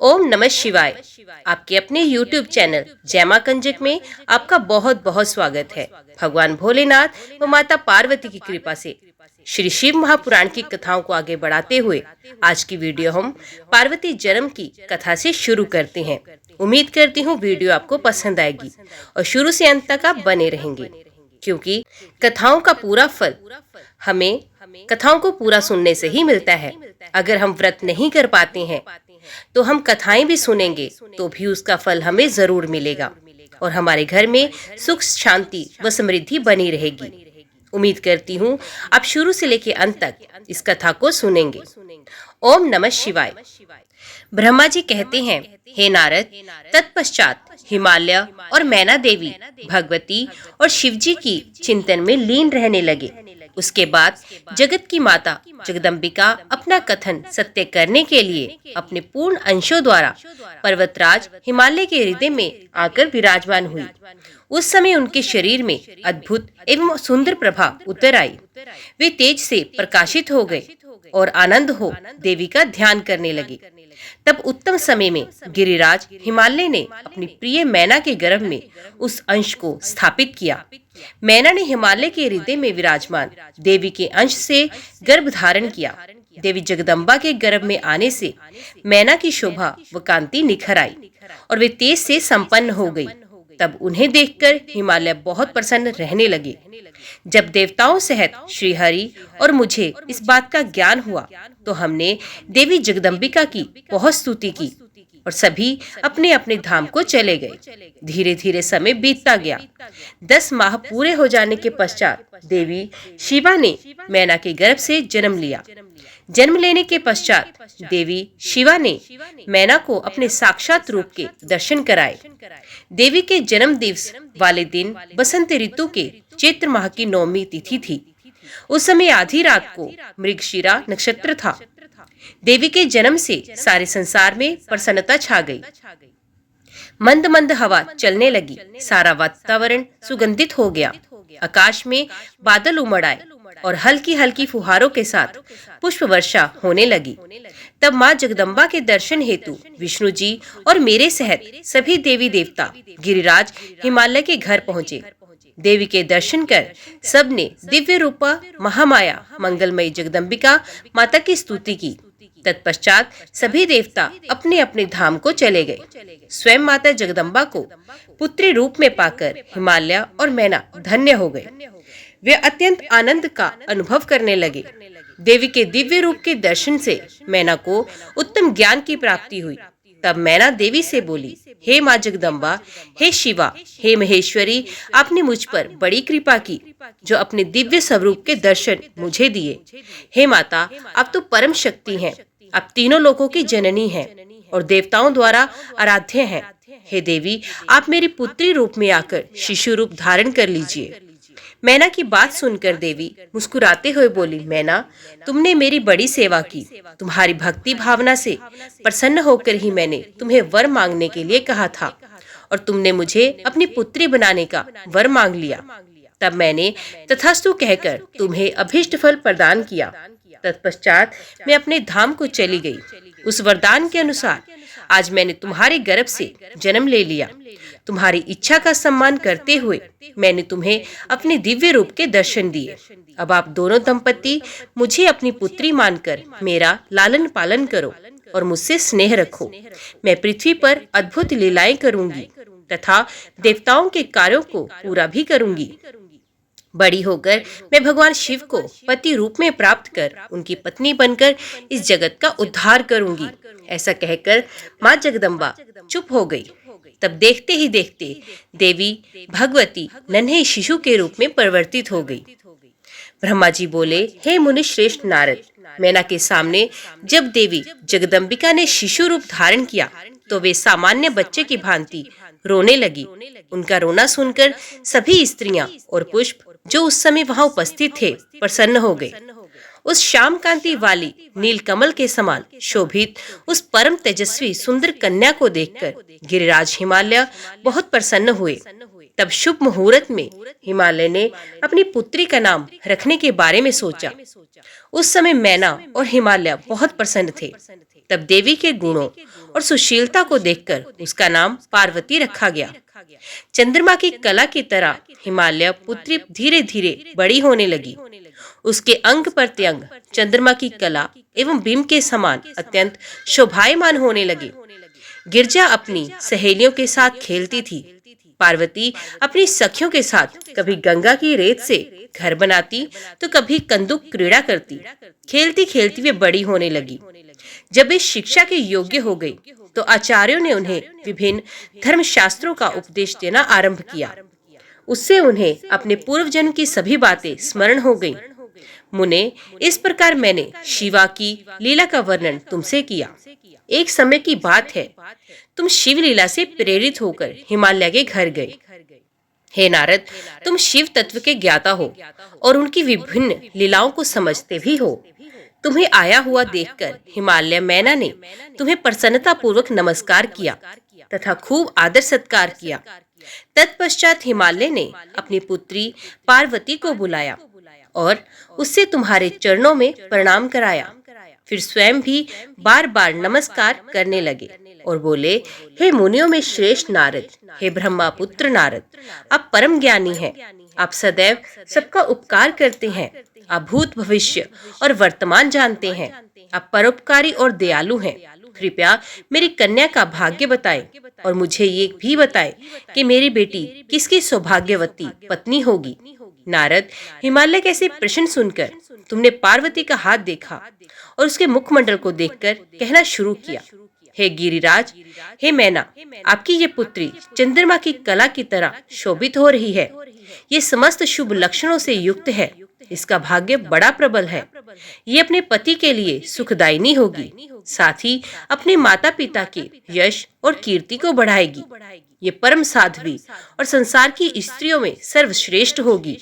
ओम नमः शिवाय। आपके अपने YouTube चैनल जय मां कंजक में आपका बहुत बहुत स्वागत है। भगवान भोलेनाथ व माता पार्वती की कृपा से श्री शिव महापुराण की कथाओं को आगे बढ़ाते हुए आज की वीडियो हम पार्वती जन्म की कथा से शुरू करते हैं। उम्मीद करती हूँ वीडियो आपको पसंद आएगी और शुरू से अंत तक आप बने रहेंगे, क्योंकि कथाओं का पूरा फल हमें कथाओं को पूरा सुनने से ही मिलता है। अगर हम व्रत नहीं कर पाते हैं तो हम कथाएं भी सुनेंगे तो भी उसका फल हमें जरूर मिलेगा और हमारे घर में सुख शांति व समृद्धि बनी रहेगी। उम्मीद करती हूँ आप शुरू से लेकर अंत तक इस कथा को सुनेंगे। ओम नमः शिवाय। ब्रह्मा जी कहते हैं, हे नारद, तत्पश्चात हिमालय और मैना देवी भगवती और शिवजी की चिंतन में लीन रहने लगे। उसके बाद जगत की माता जगदम्बिका अपना कथन सत्य करने के लिए अपने पूर्ण अंशों द्वारा पर्वतराज हिमालय के हृदय में आकर विराजमान हुई। उस समय उनके शरीर में अद्भुत एवं सुंदर प्रभा उतर आई। वे तेज से प्रकाशित हो गए और आनंद हो देवी का ध्यान करने लगे। तब उत्तम समय में गिरिराज हिमालय ने अपनी प्रिय मैना के गर्भ में उस अंश को स्थापित किया। मैना ने हिमालय के हृदय में विराजमान देवी के अंश से गर्भ धारण किया। देवी जगदम्बा के गर्भ में आने से मैना की शोभा व कांति निखर आई और वे तेज से संपन्न हो गई। तब उन्हें देखकर हिमालय बहुत प्रसन्न रहने लगे। जब देवताओं सहित श्री हरि और मुझे इस बात का ज्ञान हुआ तो हमने देवी जगदम्बिका की बहुत स्तुति की और सभी अपने अपने धाम को चले गए। धीरे धीरे समय बीतता गया। 10 माह पूरे हो जाने के पश्चात देवी शिवा ने मैना के गर्भ से जन्म लिया। जन्म लेने के पश्चात देवी शिवा ने मैना को अपने साक्षात रूप के दर्शन कराए। देवी के जन्म दिवस वाले दिन बसंत ऋतु के चैत्र माह की 9वीं तिथि थी। उस समय आधी रात को मृगशिरा नक्षत्र था। देवी के जन्म से सारे संसार में प्रसन्नता छा गई। मंद मंद हवा चलने लगी। सारा वातावरण सुगंधित हो गया। आकाश में बादल उमड़ आए और हल्की हल्की फुहारों के साथ पुष्प वर्षा होने लगी। तब माँ जगदम्बा के दर्शन हेतु विष्णु जी और मेरे सहित सभी देवी देवता गिरिराज हिमालय के घर पहुँचे। देवी के दर्शन कर सबने दिव्य रूपा महामाया मंगलमयी जगदम्बिका माता की स्तुति की। तत्पश्चात सभी देवता अपने अपने धाम को चले गए। स्वयं माता जगदम्बा को पुत्री रूप में पाकर हिमालय और मैना धन्य हो गए। वे अत्यंत आनंद का अनुभव करने लगे। देवी के दिव्य रूप के दर्शन से मैना को उत्तम ज्ञान की प्राप्ति हुई। तब मैना देवी से बोली, हे माँ जगदम्बा, हे शिवा, हे महेश्वरी, आपने मुझ पर बड़ी कृपा की जो अपने दिव्य स्वरूप के दर्शन मुझे दिए। हे माता, आप तो परम शक्ति हैं। आप तीनों लोकों की जननी हैं और देवताओं द्वारा आराध्य हैं। हे देवी, आप मेरी पुत्री रूप में आकर शिशु रूप धारण कर लीजिए। मैना की बात सुनकर देवी मुस्कुराते हुए बोली, मैना, तुमने मेरी बड़ी सेवा की। तुम्हारी भक्ति भावना से प्रसन्न होकर ही मैंने तुम्हें वर मांगने के लिए कहा था और तुमने मुझे अपनी पुत्री बनाने का वर मांग लिया। तब मैंने तथास्तु कहकर तुम्हें अभीष्ट फल प्रदान किया। तत्पश्चात मैं अपने धाम को चली गई। उस वरदान के अनुसार आज मैंने तुम्हारे गर्भ से जन्म ले लिया। तुम्हारी इच्छा का सम्मान करते हुए मैंने तुम्हें अपने दिव्य रूप के दर्शन दिए। अब आप दोनों दंपति मुझे अपनी पुत्री मानकर मेरा लालन पालन करो और मुझसे स्नेह रखो। मैं पृथ्वी पर अद्भुत लीलाएं करूंगी तथा देवताओं के कार्यों को पूरा भी करूंगी। बड़ी होकर मैं भगवान शिव को पति रूप में प्राप्त कर उनकी पत्नी बनकर इस जगत का उद्धार करूंगी। ऐसा कहकर माँ जगदम्बा चुप हो गई। तब देखते ही देखते देवी भगवती नन्हे शिशु के रूप में परिवर्तित हो गई। ब्रह्मा जी बोले, हे मुनि श्रेष्ठ नारद, मैना के सामने जब देवी जगदम्बिका ने शिशु रूप धारण किया तो वे सामान्य बच्चे की भांति रोने लगी। उनका रोना सुनकर सभी स्त्रियां और पुष्प जो उस समय वहां उपस्थित थे प्रसन्न हो गए। उस श्याम कांति वाली नील कमल के समान शोभित उस परम तेजस्वी सुंदर कन्या को देखकर गिरिराज हिमालय बहुत प्रसन्न हुए। तब शुभ मुहूर्त में हिमालय ने अपनी पुत्री का नाम रखने के बारे में सोचा। उस समय मैना और हिमालय बहुत प्रसन्न थे। तब देवी के गुणों और सुशीलता को देखकर उसका नाम पार्वती रखा गया। चंद्रमा की कला की तरह हिमालय पुत्री धीरे धीरे बड़ी होने लगी। उसके अंग प्रत्यंग चंद्रमा की कला एवं बिंब के समान अत्यंत शोभायमान होने लगे। गिरजा अपनी सहेलियों के साथ खेलती थी। पार्वती अपनी सखियों के साथ कभी गंगा की रेत से घर बनाती तो कभी कंदुक क्रीड़ा करती। खेलती खेलती वे बड़ी होने लगी। जब वे शिक्षा के योग्य हो गई तो आचार्यों ने उन्हें विभिन्न धर्मशास्त्रों का उपदेश देना आरंभ किया। उससे उन्हें अपने पूर्व जन्म की सभी बातें स्मरण हो गईं। मुने, इस प्रकार मैंने शिवा की लीला का वर्णन तुमसे किया। एक समय की बात है, तुम शिव लीला से प्रेरित होकर हिमालय के घर गए। हे नारद, तुम शिव तत्व के ज्ञाता हो और उनकी विभिन्न लीलाओं को समझते भी हो। तुम्हें आया हुआ देखकर हिमालय मैना ने तुम्हें प्रसन्नता पूर्वक नमस्कार किया तथा खूब आदर सत्कार किया। तत्पश्चात हिमालय ने अपनी पुत्री पार्वती को बुलाया और उससे तुम्हारे चरणों में प्रणाम कराया। फिर स्वयं भी बार बार नमस्कार करने लगे और बोले, हे मुनियों में श्रेष्ठ नारद, हे ब्रह्मा पुत्र नारद, आप परम ज्ञानी हैं। आप सदैव सबका उपकार करते हैं। आप भूत भविष्य और वर्तमान जानते हैं। आप परोपकारी और दयालु हैं। कृपया मेरी कन्या का भाग्य बताएं और मुझे ये भी बताएं कि मेरी बेटी किसकी सौभाग्यवती पत्नी होगी। नारद, हिमालय कैसे प्रश्न सुनकर तुमने पार्वती का हाथ देखा और उसके मुखमंडल को देखकर कहना शुरू किया, हे गिरिराज, हे मैना, आपकी ये पुत्री चंद्रमा की कला की तरह शोभित हो रही है। ये समस्त शुभ लक्षणों से युक्त है। इसका भाग्य बड़ा प्रबल है। ये अपने पति के लिए सुखदायिनी होगी, साथ ही अपने माता पिता के यश और कीर्ति को बढ़ाएगी। ये परम साध्वी और संसार की स्त्रियों में सर्वश्रेष्ठ होगी।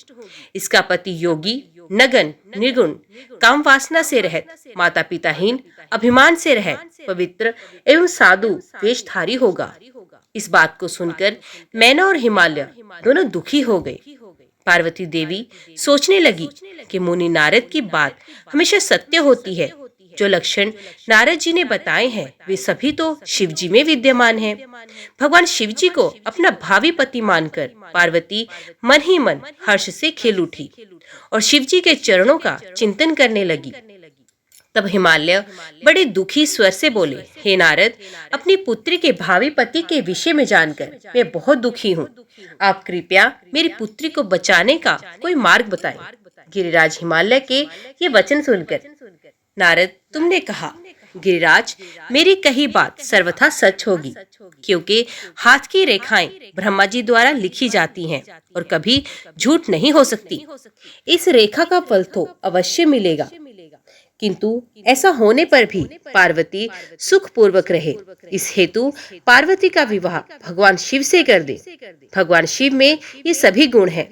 इसका पति योगी, नगन, निर्गुण, काम वासना से रहित, माता पिताहीन, अभिमान से रहित, पवित्र एवं साधु वेशधारी होगा। इस बात को सुनकर मैना और हिमालय दोनों दुखी हो गए। पार्वती देवी सोचने लगी कि मुनि नारद की बात हमेशा सत्य होती है। जो लक्षण नारद जी ने बताए हैं वे सभी तो शिव जी में विद्यमान हैं। भगवान शिव जी को अपना भावी पति मानकर पार्वती मन ही मन हर्ष से खिल उठी और शिव जी के चरणों का चिंतन करने लगी। तब हिमालय बड़े दुखी स्वर से बोले, हे नारद, अपनी पुत्री के भावी पति के विषय में जानकर मैं बहुत दुखी हूँ। आप कृपया मेरी पुत्री को बचाने का कोई मार्ग बताएं। गिरिराज हिमालय के ये वचन सुनकर, नारद, तुमने कहा, गिरिराज, मेरी कही बात सर्वथा सच होगी, क्योंकि हाथ की रेखाएं ब्रह्मा जी द्वारा लिखी जाती हैं और कभी झूठ नहीं हो सकती। इस रेखा का फल तो अवश्य मिलेगा, किंतु ऐसा होने पर भी पार्वती सुख पूर्वक रहे, इस हेतु पार्वती का विवाह भगवान शिव से कर दे। भगवान शिव में ये सभी गुण हैं।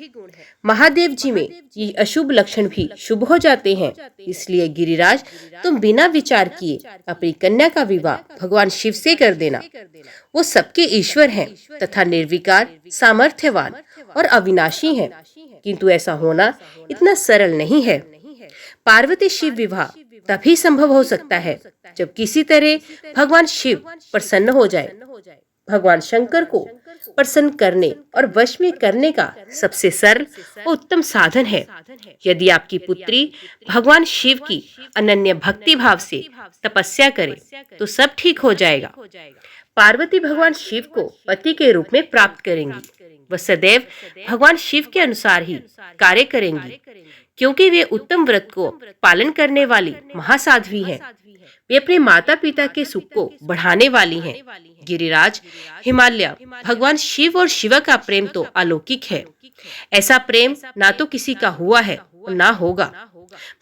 महादेव जी में ये अशुभ लक्षण भी शुभ हो जाते हैं। इसलिए गिरिराज, तुम बिना विचार किए अपनी कन्या का विवाह भगवान शिव से कर देना। वो सबके ईश्वर हैं तथा निर्विकार, सामर्थ्यवान और अविनाशी हैं, किंतु ऐसा होना इतना सरल नहीं है। पार्वती शिव विवाह तभी संभव हो सकता है जब किसी तरह भगवान शिव प्रसन्न हो जाए। भगवान शंकर को प्रसन्न करने और वश में करने का सबसे सरल और उत्तम साधन है। यदि आपकी पुत्री भगवान शिव की अनन्य भक्ति भाव से तपस्या करे तो सब ठीक हो जाएगा। पार्वती भगवान शिव को पति के रूप में प्राप्त करेंगी। वह सदैव भगवान शिव के अनुसार ही कार्य करेंगी, क्योंकि वे उत्तम व्रत को पालन करने वाली महासाध्वी हैं। वे अपने माता पिता के सुख को बढ़ाने वाली हैं। गिरिराज, हिमालय, भगवान शिव और शिवा का प्रेम तो अलौकिक है। ऐसा प्रेम ना तो किसी का हुआ है और ना होगा।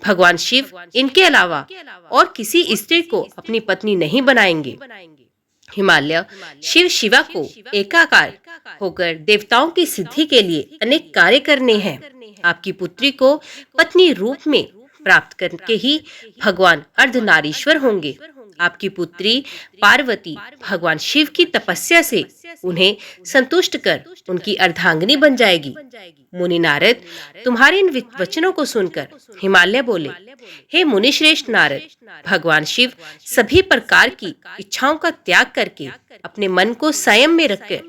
भगवान शिव इनके अलावा और किसी स्त्री को अपनी पत्नी नहीं बनाएंगे। हिमालय, शिव शिवा को एकाकार होकर देवताओं की सिद्धि के लिए अनेक कार्य करने हैं। आपकी पुत्री को पत्नी रूप में प्राप्त करके ही भगवान अर्धनारीश्वर होंगे। आपकी पुत्री पार्वती भगवान शिव की तपस्या से उन्हें संतुष्ट कर उनकी अर्धांगिनी बन जाएगी। मुनि नारद, तुम्हारे इन वचनों को सुनकर हिमालय बोले, हे मुनि श्रेष्ठ नारद, भगवान शिव सभी प्रकार की इच्छाओं का त्याग करके अपने मन को संयम में रखकर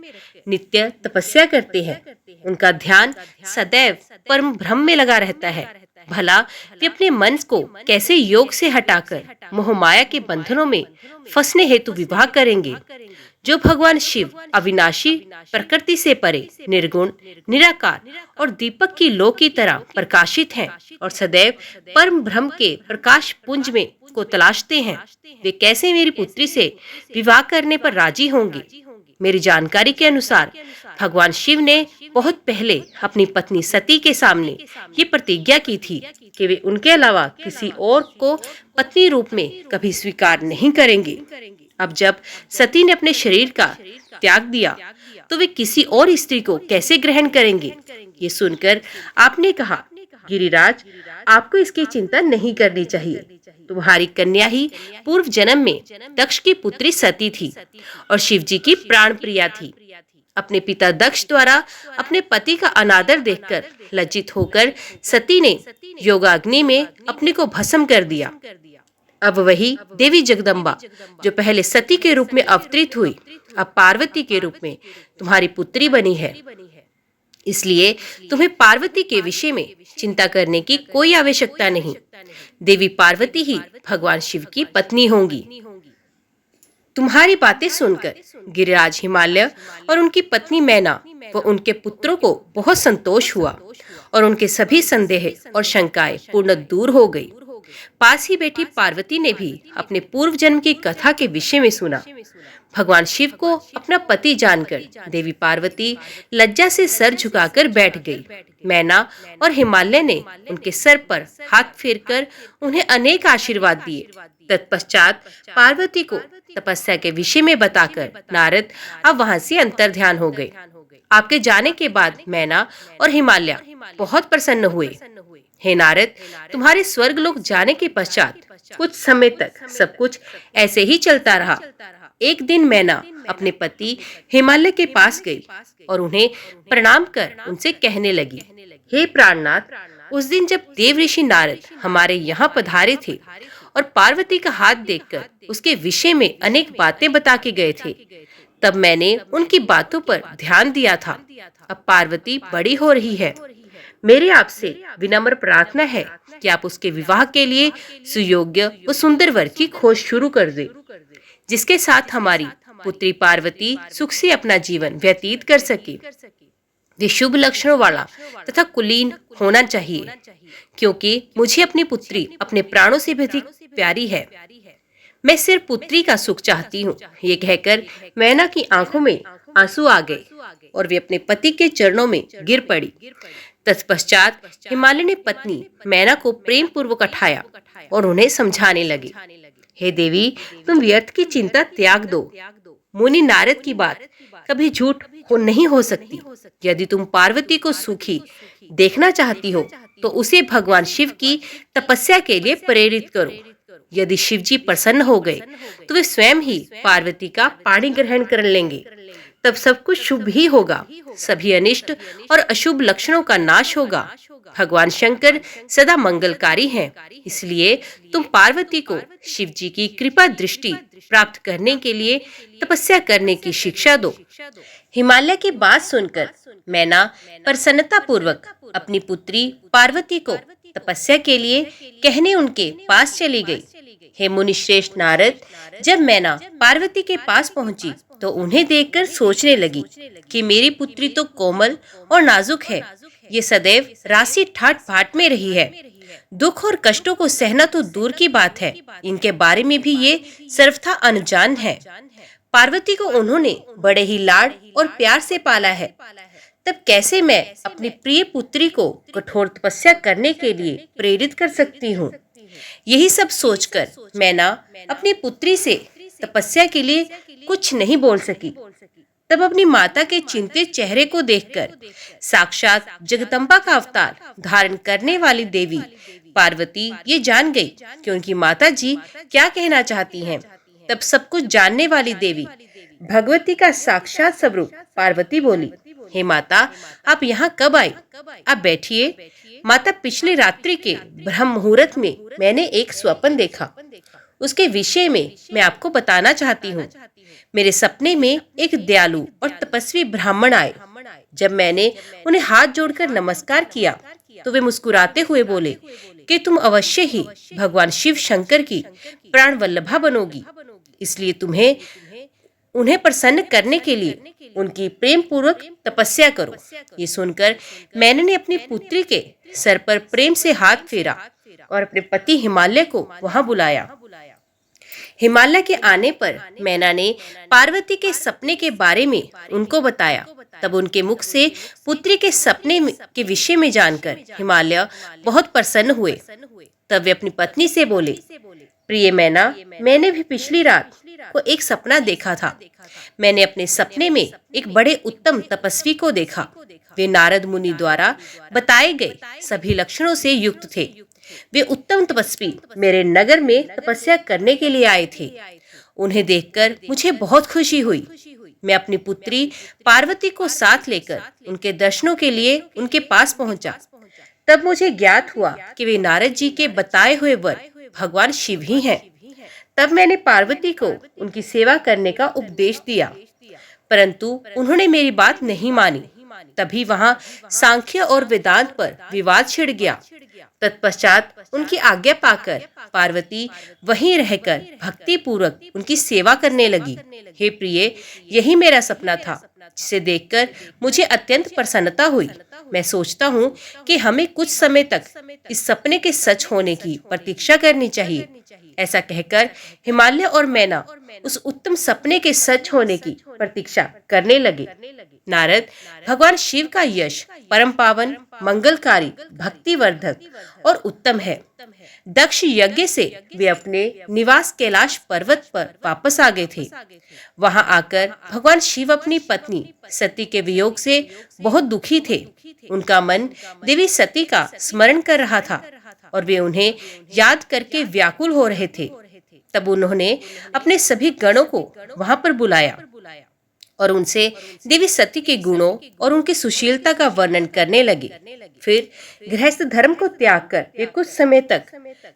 नित्य तपस्या करते हैं। उनका ध्यान सदैव परम ब्रह्म में लगा रहता है। भला वे अपने मन को कैसे योग से हटाकर मोहमाया के बंधनों में फंसने हेतु विवाह करेंगे। जो भगवान शिव अविनाशी, प्रकृति से परे, निर्गुण, निराकार और दीपक की लो की तरह प्रकाशित हैं और सदैव परम ब्रह्म के प्रकाश पुंज में को तलाशते हैं, वे कैसे मेरी पुत्री से विवाह करने पर राजी होंगे। मेरी जानकारी के अनुसार भगवान शिव ने बहुत पहले अपनी पत्नी सती के सामने ये प्रतिज्ञा की थी कि वे उनके अलावा किसी और को पत्नी रूप में कभी स्वीकार नहीं करेंगे। अब जब सती ने अपने शरीर का त्याग दिया तो वे किसी और स्त्री को कैसे ग्रहण करेंगे। ये सुनकर आपने कहा, गिरिराज, आपको इसकी चिंता नहीं करनी चाहिए। तुम्हारी कन्या ही पूर्व जन्म में दक्ष की पुत्री सती थी और शिव जी की प्राण प्रिया थी। अपने पिता दक्ष द्वारा अपने पति का अनादर देखकर लज्जित होकर सती ने योगाग्नि में अपने को भस्म कर दिया। अब वही देवी जगदम्बा, जो पहले सती के रूप में अवतरित हुई, अब पार्वती के रूप में तुम्हारी पुत्री बनी है। इसलिए तुम्हें पार्वती के विषय में चिंता करने की कोई आवश्यकता नहीं। देवी पार्वती ही भगवान शिव की पत्नी होंगी। तुम्हारी बातें सुनकर गिरिराज हिमालय और उनकी पत्नी मैना व उनके पुत्रों को बहुत संतोष हुआ और उनके सभी संदेह और शंकाएं पूर्ण दूर हो गई। पास ही बैठी पार्वती ने भी अपने पूर्व जन्म की कथा के विषय में सुना। भगवान शिव को अपना पति जानकर देवी पार्वती लज्जा से सर झुकाकर बैठ गई। मैना और हिमालय ने उनके सर पर हाथ फेरकर उन्हें अनेक आशीर्वाद दिए। तत्पश्चात पार्वती को तपस्या के विषय में बताकर नारद अब वहां से अंतर्ध्यान हो गए। आपके जाने के बाद मैना और हिमालय बहुत प्रसन्न हुए। हे नारद, तुम्हारे स्वर्ग लोक जाने के पश्चात कुछ समय तक सब कुछ ऐसे ही चलता रहा। एक दिन मैना अपने पति हिमालय के पास गई और उन्हें प्रणाम कर उनसे कहने लगी, हे प्राणनाथ, उस दिन जब देव ऋषि नारद हमारे यहाँ पधारे थे और पार्वती का हाथ देखकर उसके विषय में अनेक बातें बता के गए थे, तब मैंने उनकी बातों पर ध्यान दिया था। अब पार्वती बड़ी हो रही है। मेरी आपसे विनम्र प्रार्थना है कि आप उसके विवाह के लिए सुयोग्य व सुंदर वर की खोज शुरू कर दें, जिसके साथ हमारी पुत्री पार्वती सुख से अपना जीवन व्यतीत कर सके। वे शुभ लक्षणों वाला तथा कुलीन होना चाहिए, क्योंकि मुझे अपनी पुत्री अपने प्राणों से भी अधिक प्यारी है। मैं सिर्फ पुत्री का सुख चाहती हूँ। ये कहकर मैना की आंखों में आंसू आ गए और वे अपने पति के चरणों में गिर पड़ी। तत्पश्चात हिमालय ने पत्नी मैना को प्रेम पूर्वक उठाया और उन्हें समझाने लगे, हे देवी, तुम व्यर्थ की चिंता त्याग दो। मुनि नारद की बात कभी झूठ नहीं हो सकती। यदि तुम पार्वती को सुखी देखना चाहती हो तो उसे भगवान शिव की तपस्या के लिए प्रेरित करो। यदि शिव जी प्रसन्न हो गए तो वे स्वयं ही पार्वती का पाणी ग्रहण कर लेंगे। तब सब कुछ शुभ ही होगा। सभी अनिष्ट और अशुभ लक्षणों का नाश होगा। भगवान शंकर सदा मंगलकारी हैं, इसलिए तुम पार्वती को शिव जी की कृपा दृष्टि प्राप्त करने के लिए तपस्या करने की शिक्षा दो। हिमालय की बात सुनकर मैना प्रसन्नता पूर्वक अपनी पुत्री पार्वती को तपस्या के लिए कहने उनके पास चली गई। हे मुनि श्रेष्ठ नारद, जब मैना पार्वती के पास पहुंची तो उन्हें देखकर सोचने लगी कि मेरी पुत्री तो कोमल और नाजुक है। ये सदैव राशि ठाट बाट में रही है। दुख और कष्टों को सहना तो दूर की बात है, इनके बारे में भी ये सर्वथा अनजान है। पार्वती को उन्होंने बड़े ही लाड और प्यार से पाला है। तब कैसे मैं अपनी प्रिय पुत्री को कठोर तपस्या करने के लिए प्रेरित कर सकती हूँ। यही सब सोचकर मैना अपनी पुत्री से तपस्या के लिए कुछ नहीं बोल सकी। तब अपनी माता के चिंतित चेहरे को देखकर साक्षात जगदम्बा का अवतार धारण करने वाली देवी पार्वती ये जान गई कि उनकी माता जी क्या कहना चाहती हैं। तब सब कुछ जानने वाली देवी भगवती का साक्षात स्वरूप पार्वती बोली, हे माता, आप यहाँ कब आई? आप बैठिए। माता, पिछली रात्रि के ब्रह्म मुहूर्त में मैंने एक स्वप्न देखा। उसके विषय में मैं आपको बताना चाहती हूँ। मेरे सपने में एक दयालु और तपस्वी ब्राह्मण आए। जब मैंने उन्हें हाथ जोड़कर नमस्कार किया तो वे मुस्कुराते हुए बोले कि तुम अवश्य ही भगवान शिव शंकर की प्राण वल्लभा बनोगी, इसलिए तुम्हें उन्हें प्रसन्न करने के लिए उनकी प्रेम पूर्वक तपस्या करो। ये सुनकर मैंने अपनी पुत्री के सर पर प्रेम से हाथ फेरा और अपने पति हिमालय को वहां बुलाया। हिमालय के आने पर मैना ने पार्वती के सपने के बारे में उनको बताया। तब उनके मुख से पुत्री के सपने के विषय में जानकर हिमालय बहुत प्रसन्न हुए। तब वे अपनी पत्नी से बोले, प्रिय मैना, मैंने भी पिछली रात को एक सपना देखा था। मैंने अपने सपने में एक बड़े उत्तम तपस्वी को देखा। वे नारद मुनि द्वारा बताए गए सभी लक्षणों से युक्त थे। वे उत्तम तपस्वी मेरे नगर में तपस्या करने के लिए आए थे। उन्हें देखकर मुझे बहुत खुशी हुई। मैं अपनी पुत्री पार्वती को साथ लेकर उनके दर्शनों के लिए उनके पास पहुंचा। तब मुझे ज्ञात हुआ कि वे नारद जी के बताए हुए वर भगवान शिव ही हैं। तब मैंने पार्वती को उनकी सेवा करने का उपदेश दिया, परंतु उन्होंने मेरी बात नहीं मानी। तभी वहाँ सांख्य और वेदांत पर विवाद छिड़ गया। तत्पश्चात उनकी आज्ञा पाकर पार्वती वहीं रहकर भक्ति पूर्वक उनकी सेवा करने लगी। हे प्रिय, यही मेरा सपना था, जिसे देखकर मुझे अत्यंत प्रसन्नता हुई। मैं सोचता हूँ कि हमें कुछ समय तक इस सपने के सच होने की प्रतीक्षा करनी चाहिए। ऐसा कहकर हिमालय और मैना उस उत्तम सपने के सच होने की प्रतीक्षा करने लगे। नारद, भगवान शिव का यश परम पावन, मंगलकारी, भक्तिवर्धक और उत्तम है। दक्ष यज्ञ से वे अपने निवास कैलाश पर्वत पर वापस आ गए थे। वहां आकर भगवान शिव अपनी पत्नी सती के वियोग से बहुत दुखी थे। उनका मन देवी सती का स्मरण कर रहा था और वे उन्हें याद करके व्याकुल हो रहे थे। तब उन्होंने अपने सभी गणों को वहां पर बुलाया और उनसे देवी सती के गुणों और उनकी सुशीलता का वर्णन करने लगे। फिर गृहस्थ धर्म को त्याग कर वे कुछ समय तक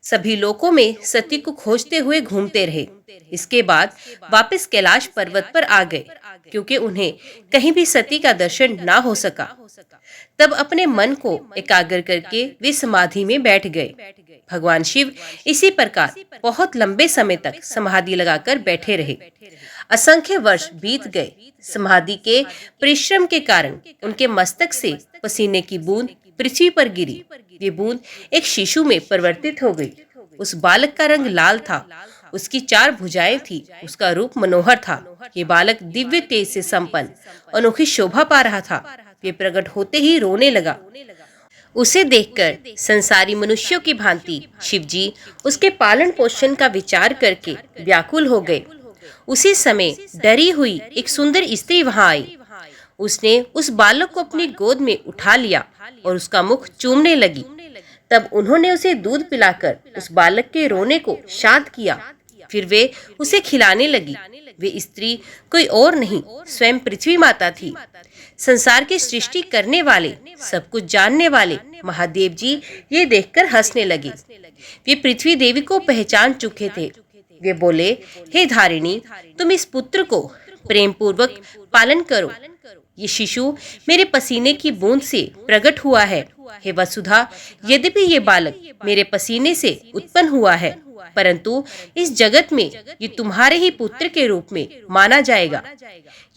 सभी लोकों में सती को खोजते हुए घूमते रहे। इसके बाद वापस कैलाश पर्वत पर आ गए, क्योंकि उन्हें कहीं भी सती का दर्शन ना हो सका। तब अपने मन को एकाग्र करके वे समाधि में बैठ गए। भगवान शिव इसी प्रकार बहुत लंबे समय तक समाधि लगाकर बैठे रहे। असंख्य वर्ष बीत गए। समाधि के परिश्रम के कारण उनके मस्तक से पसीने की बूंद पृथ्वी पर गिरी। ये बूंद एक शिशु में परिवर्तित हो गई। उस बालक का रंग लाल था, उसकी 4 भुजाएं थी, उसका रूप मनोहर था। ये बालक दिव्य तेज से संपन्न अनोखी शोभा पा रहा था। ये प्रकट होते ही रोने लगा। उसे देखकर संसारी मनुष्यों की भांति शिवजी उसके पालन पोषण का विचार करके व्याकुल हो गए। उसी समय डरी हुई एक सुंदर स्त्री वहां आई। उसने उस बालक को अपनी गोद में उठा लिया और उसका मुख चूमने लगी। तब उन्होंने उसे दूध पिलाकर उस बालक के रोने को शांत किया। फिर वे उसे खिलाने लगी। वे स्त्री कोई और नहीं, स्वयं पृथ्वी माता थी। संसार की सृष्टि करने वाले, सब कुछ जानने वाले महादेव जी ये देखकर हंसने लगे। वे पृथ्वी देवी को पहचान चुके थे। वे बोले, हे धारिणी, तुम इस पुत्र को प्रेम पूर्वक पालन करो। ये शिशु मेरे पसीने की बूंद से प्रकट हुआ है। हे वसुधा, यद्यपि ये बालक मेरे पसीने से उत्पन्न हुआ है, परंतु इस जगत में ये तुम्हारे ही पुत्र के रूप में माना जाएगा।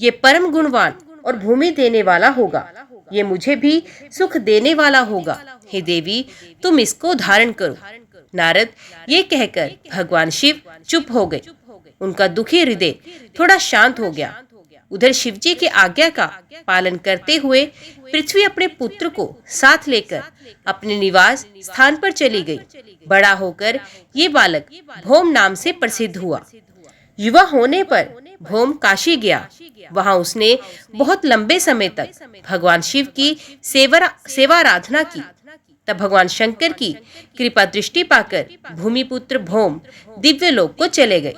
ये परम गुणवान और भूमि देने वाला होगा। ये मुझे भी सुख देने वाला होगा। हे देवी, तुम इसको धारण करो। नारद ये कहकर भगवान शिव चुप हो गए। उनका दुखी हृदय थोड़ा शांत हो गया। उधर शिवजी की आज्ञा का पालन करते हुए पृथ्वी अपने पुत्र को साथ लेकर अपने निवास स्थान पर चली गई। बड़ा होकर ये बालक भौम नाम से प्रसिद्ध हुआ। युवा होने पर भौम काशी गया। वहां उसने बहुत लंबे समय तक भगवान शिव की सेवा आराधना की। तब भगवान शंकर की कृपा दृष्टि पाकर भूमिपुत्र भौम दिव्य लोक को चले गए।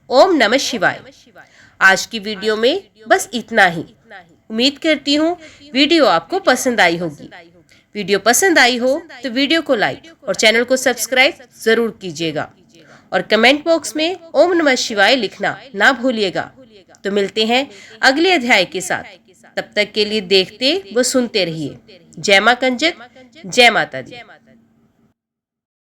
ओम नमः शिवाय। आज की वीडियो में बस इतना ही। उम्मीद करती हूँ वीडियो आपको पसंद आई होगी। वीडियो पसंद आई हो तो वीडियो को लाइक और चैनल को सब्सक्राइब जरूर कीजिएगा और कमेंट बॉक्स में ओम नमः शिवाय लिखना ना भूलिएगा। तो मिलते हैं अगले अध्याय के साथ। तब तक के लिए देखते व सुनते रहिए। जय मां कंजक, जय माता दी।